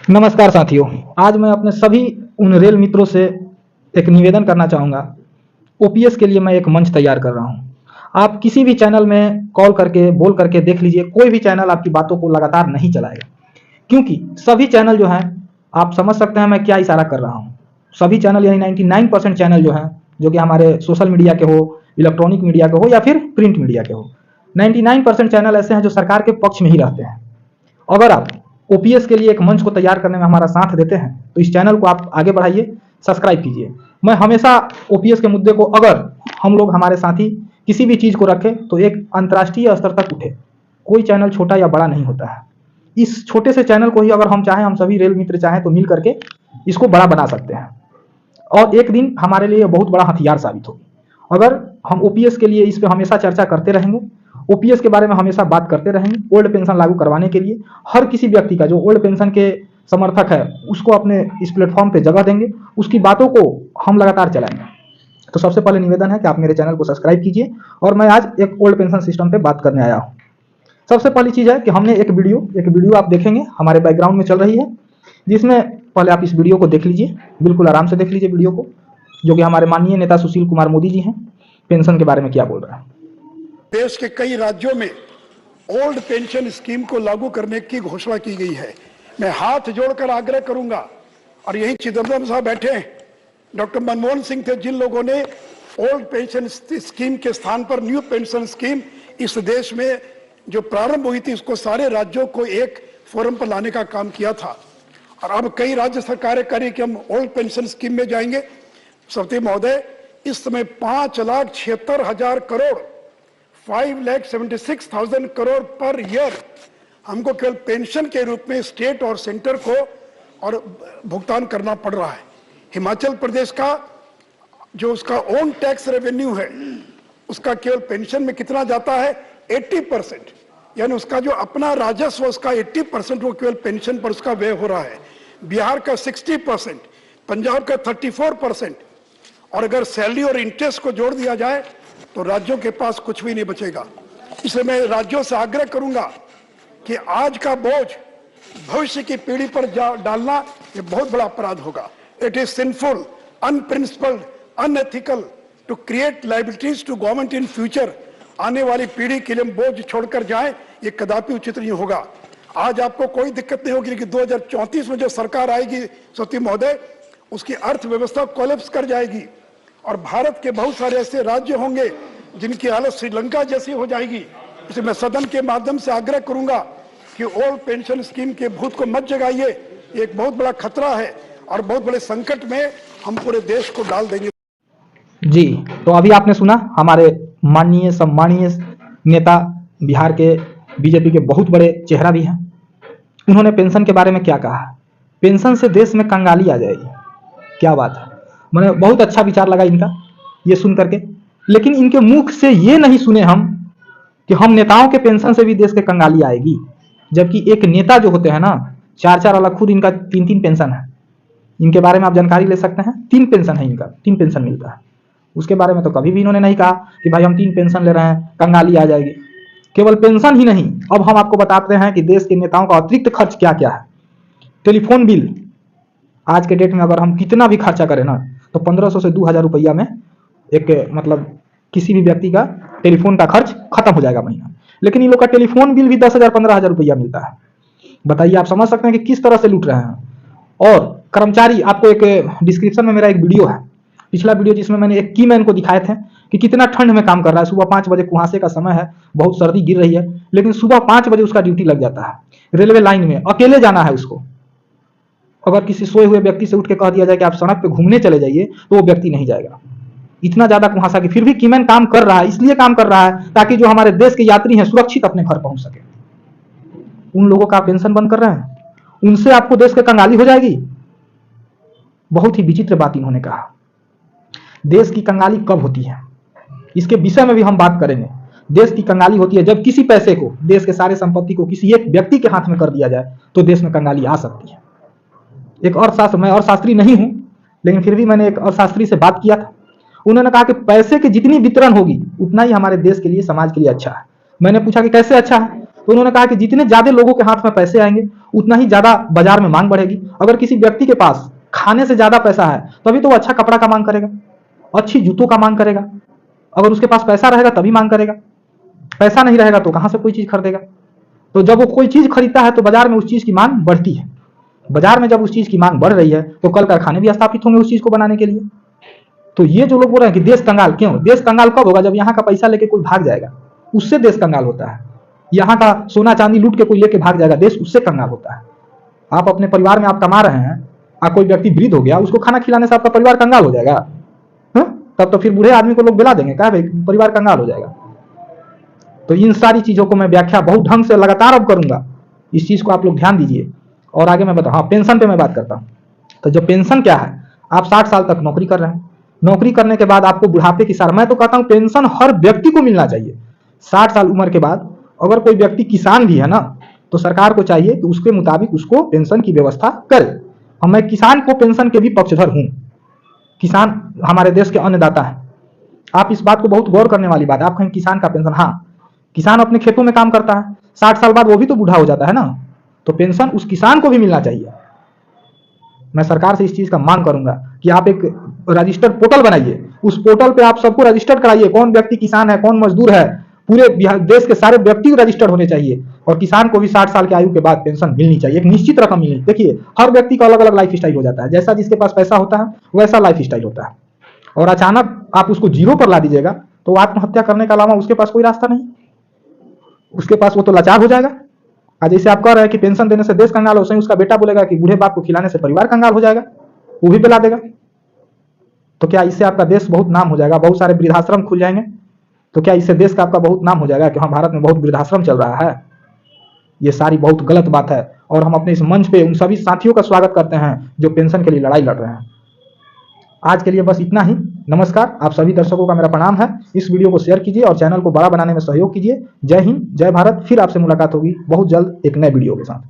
नमस्कार साथियों। आज मैं अपने सभी उन रेल मित्रों से एक निवेदन करना चाहूँगा। ओपीएस के लिए मैं एक मंच तैयार कर रहा हूँ। आप किसी भी चैनल में कॉल करके बोल करके देख लीजिए, कोई भी चैनल आपकी बातों को लगातार नहीं चलाएगा, क्योंकि सभी चैनल जो हैं, आप समझ सकते हैं मैं क्या इशारा कर रहा हूँ। सभी चैनल यानी 99% चैनल जो हैं, जो कि हमारे सोशल मीडिया के हो, इलेक्ट्रॉनिक मीडिया के हो या फिर प्रिंट मीडिया के हो, 99% चैनल ऐसे हैं जो सरकार के पक्ष में ही रहते हैं। अगर आप ओपीएस के लिए एक मंच को तैयार करने में हमारा साथ देते हैं तो इस चैनल को आप आगे बढ़ाइए, सब्सक्राइब कीजिए। मैं हमेशा ओपीएस के मुद्दे को, अगर हम लोग हमारे साथी किसी भी चीज़ को रखें तो एक अंतर्राष्ट्रीय स्तर तक उठे। कोई चैनल छोटा या बड़ा नहीं होता है। इस छोटे से चैनल को ही अगर हम चाहें, हम सभी रेल मित्र चाहें तो मिल करके इसको बड़ा बना सकते हैं और एक दिन हमारे लिए बहुत बड़ा हथियार साबित होगी। अगर हम ओपीएस के लिए इस पर हमेशा चर्चा करते रहेंगे, ओपीएस के बारे में हमेशा बात करते रहेंगे, ओल्ड पेंशन लागू करवाने के लिए हर किसी व्यक्ति का जो ओल्ड पेंशन के समर्थक है उसको अपने इस प्लेटफॉर्म पे जगह देंगे, उसकी बातों को हम लगातार चलाएंगे। तो सबसे पहले निवेदन है कि आप मेरे चैनल को सब्सक्राइब कीजिए और मैं आज एक ओल्ड पेंशन सिस्टम पे बात करने आया हूँ। सबसे पहली चीज़ है कि हमने एक वीडियो आप देखेंगे हमारे बैकग्राउंड में चल रही है, जिसमें पहले आप इस वीडियो को देख लीजिए, बिल्कुल आराम से देख लीजिए वीडियो को, जो कि हमारे माननीय नेता सुशील कुमार मोदी जी हैं, पेंशन के बारे में क्या बोल रहे हैं। देश के कई राज्यों में ओल्ड पेंशन स्कीम को लागू करने की घोषणा की गई है। मैं हाथ जोड़कर आग्रह करूंगा, और यही चिदम्बरम साहब बैठे हैं, डॉक्टर मनमोहन सिंह थे जिन लोगों ने ओल्ड पेंशन स्कीम के स्थान पर न्यू पेंशन स्कीम इस देश में जो प्रारंभ हुई थी उसको सारे राज्यों को एक फोरम पर लाने का काम किया था। और अब कई राज्य सरकारें करें कि हम ओल्ड पेंशन स्कीम में जाएंगे। सत्य महोदय, इस समय 5,76,000 करोड़ 5,76,000 करोड़ पर ईयर हमको केवल पेंशन के रूप में स्टेट और सेंटर को और भुगतान करना पड़ रहा है। हिमाचल प्रदेश का जो उसका ओन टैक्स रेवेन्यू है उसका केवल पेंशन में कितना जाता है, 80%, यानी उसका जो अपना राजस्व उसका 80% वो केवल पेंशन पर उसका व्यय हो रहा है। बिहार का 60%, पंजाब का 34%, और अगर सैलरी और इंटरेस्ट को जोड़ दिया जाए तो राज्यों के पास कुछ भी नहीं बचेगा। इसलिए मैं राज्यों से आग्रह करूंगा कि आज का बोझ भविष्य की पीढ़ी पर डालना ये बहुत बड़ा अपराध होगा। It is sinful, unprincipled, unethical to create liabilities to government in future. आने वाली पीढ़ी के लिए हम बोझ छोड़कर जाएं, ये कदापि उचित नहीं होगा। आज आपको कोई दिक्कत नहीं होगी, लेकिन 2034 में जो सरकार आएगी सती महोदय, उसकी अर्थव्यवस्था कोलैप्स कर जाएगी और भारत के बहुत सारे ऐसे राज्य होंगे जिनकी हालत श्रीलंका जैसी हो जाएगी। इसलिए मैं सदन के माध्यम से आग्रह करूंगा कि ओल्ड पेंशन स्कीम के भूत को मत जगाइए। ये एक बहुत बड़ा खतरा है और बहुत बड़े संकट में हम पूरे देश को डाल देंगे। जी, तो अभी आपने सुना हमारे माननीय सम्मानीय नेता, बिहार के बीजेपी के बहुत बड़े चेहरा भी हैं, उन्होंने पेंशन के बारे में क्या कहा। पेंशन से देश में कंगाली आ जाएगी। क्या बात है, मैंने बहुत अच्छा विचार लगा इनका ये सुन करके। लेकिन इनके मुख से ये नहीं सुने हम कि हम नेताओं के पेंशन से भी देश के कंगाली आएगी, जबकि एक नेता जो होते हैं ना, 4-4 अलग, खुद इनका 3-3 पेंशन है। इनके बारे में आप जानकारी ले सकते हैं, 3 पेंशन है इनका, 3 पेंशन मिलता है। उसके बारे में तो कभी भी इन्होंने नहीं कहा कि भाई हम 3 पेंशन ले रहे हैं, कंगाली आ जाएगी। केवल पेंशन ही नहीं, अब हम आपको बताते हैं कि देश के नेताओं का अतिरिक्त खर्च क्या क्या है। टेलीफोन बिल आज के डेट में अगर हम कितना भी खर्चा करें ना, तो 1500 से 2000 रुपया में एक मतलब किसी भी व्यक्ति का टेलीफोन का खर्च खत्म हो जाएगा महीना। लेकिन इन लोग का टेलीफोन बिल भी 10,000-15,000 रुपया मिलता है। बताइए, आप समझ सकते हैं कि किस तरह से लूट रहे हैं। और कर्मचारी, आपको एक डिस्क्रिप्शन में मेरा एक वीडियो है, पिछला वीडियो, जिसमें मैंने एक की मैन को दिखाए थे कि कितना ठंड में काम कर रहा है। सुबह 5 बजे कुहासे का समय है, बहुत सर्दी गिर रही है, लेकिन सुबह 5 बजे उसका ड्यूटी लग जाता है। रेलवे लाइन में अकेले जाना है उसको। अगर किसी सोए हुए व्यक्ति से उठ के कह दिया जाए कि आप सड़क पे घूमने चले जाइए, तो वो व्यक्ति नहीं जाएगा। इतना ज्यादा कुहासा कि फिर भी कीमैन काम कर रहा है। इसलिए काम कर रहा है ताकि जो हमारे देश के यात्री हैं सुरक्षित अपने घर पहुंच सके। उन लोगों का पेंशन बंद कर रहे हैं, उनसे आपको देश की कंगाली हो जाएगी। बहुत ही विचित्र बात इन्होंने कहा। देश की कंगाली कब होती है, इसके विषय में भी हम बात करेंगे। देश की कंगाली होती है जब किसी पैसे को, देश के सारे संपत्ति को किसी एक व्यक्ति के हाथ में कर दिया जाए, तो देश में कंगाली आ सकती है। एक अर्थशास्त्र, मैं अर्थशास्त्री नहीं हूं, लेकिन फिर भी मैंने एक अर्थशास्त्री से बात किया था। उन्होंने कहा कि पैसे की जितनी वितरण होगी उतना ही हमारे देश के लिए, समाज के लिए अच्छा है। मैंने पूछा कि कैसे अच्छा है, तो उन्होंने कहा कि जितने ज्यादा लोगों के हाथ में पैसे आएंगे उतना ही ज्यादा बाजार में मांग बढ़ेगी। अगर किसी व्यक्ति के पास खाने से ज्यादा पैसा है तभी तो वो अच्छा कपड़ा का मांग करेगा, अच्छी जूतों का मांग करेगा। अगर उसके पास पैसा रहेगा तभी मांग करेगा, पैसा नहीं रहेगा तो कहां से कोई चीज खरीदेगा। तो जब वो कोई चीज खरीदता है तो बाजार में उस चीज की मांग बढ़ती है। बाजार में जब उस चीज की मांग बढ़ रही है तो कल कारखाने भी स्थापित होंगे उस चीज को बनाने के लिए। तो ये जो लोग बोल रहे हैं कि देश कंगाल, क्यों? देश कंगाल कब होगा? जब यहाँ का पैसा लेके कोई भाग जाएगा, उससे देश कंगाल होता है। यहाँ का सोना चांदी लूट के कोई लेके भाग जाएगा, देश उससे कंगाल होता है। आप अपने परिवार में आप कमा रहे हैं, आप कोई व्यक्ति वृद्ध हो गया, उसको खाना खिलाने से आपका परिवार कंगाल हो जाएगा? तब तो फिर बूढ़े आदमी को लोग बिला देंगे, कहा भाई परिवार कंगाल हो जाएगा। तो इन सारी चीजों को मैं व्याख्या बहुत ढंग से लगातार अब करूंगा, इस चीज को आप लोग ध्यान दीजिए। और आगे मैं बताऊँ, हाँ पेंशन पे मैं बात करता हूँ। तो जो पेंशन क्या है, आप 60 साल तक नौकरी कर रहे हैं, नौकरी करने के बाद आपको बुढ़ापे की मैं तो कहता हूँ पेंशन हर व्यक्ति को मिलना चाहिए। 60 साल उम्र के बाद अगर कोई व्यक्ति किसान भी है ना, तो सरकार को चाहिए कि उसके मुताबिक उसको पेंशन की व्यवस्था करे। और मैं किसान को पेंशन के भी पक्षधर हूँ। किसान हमारे देश के अन्नदाता है। आप इस बात को बहुत गौर करने वाली बात है। आप कहें किसान का पेंशन, हाँ किसान अपने खेतों में काम करता है, 60 साल बाद वो भी तो बूढ़ा हो जाता है ना, तो पेंशन उस किसान को भी मिलना चाहिए। मैं सरकार से इस चीज का मांग करूंगा कि आप एक रजिस्टर्ड पोर्टल बनाइए, उस पोर्टल पे आप सबको रजिस्टर्ड कराइए, कौन व्यक्ति किसान है, कौन मजदूर है, पूरे देश के सारे व्यक्ति रजिस्टर्ड होने चाहिए। और किसान को भी 60 साल की आयु के बाद पेंशन मिलनी चाहिए, एक निश्चित रकम मिलनी। देखिए हर व्यक्ति का अलग अलग लाइफ स्टाइल हो जाता है, जैसा जिसके पास पैसा होता है वैसा लाइफ स्टाइल होता है। और अचानक आप उसको जीरो पर ला दीजिएगा तो आत्महत्या करने के अलावा उसके पास कोई रास्ता नहीं, उसके पास वो तो लाचार हो जाएगा। आज जैसे आप कह रहे हैं कि पेंशन देने से देश कंगाल हो, सही उसका बेटा बोलेगा कि बूढ़े बाप को खिलाने से परिवार कंगाल हो जाएगा, वो भी पिला देगा। तो क्या इससे आपका देश बहुत नाम हो जाएगा, बहुत सारे वृद्धाश्रम खुल जाएंगे? तो क्या इससे देश का आपका बहुत नाम हो जाएगा कि हाँ भारत में बहुत वृद्धाश्रम चल रहा है? ये सारी बहुत गलत बात है। और हम अपने इस मंच पे उन सभी साथियों का स्वागत करते हैं जो पेंशन के लिए लड़ाई लड़ रहे हैं। आज के लिए बस इतना ही। नमस्कार। आप सभी दर्शकों का मेरा प्रणाम है। इस वीडियो को शेयर कीजिए और चैनल को बड़ा बनाने में सहयोग कीजिए। जय हिंद, जय भारत। फिर आपसे मुलाकात होगी बहुत जल्द एक नए वीडियो के साथ।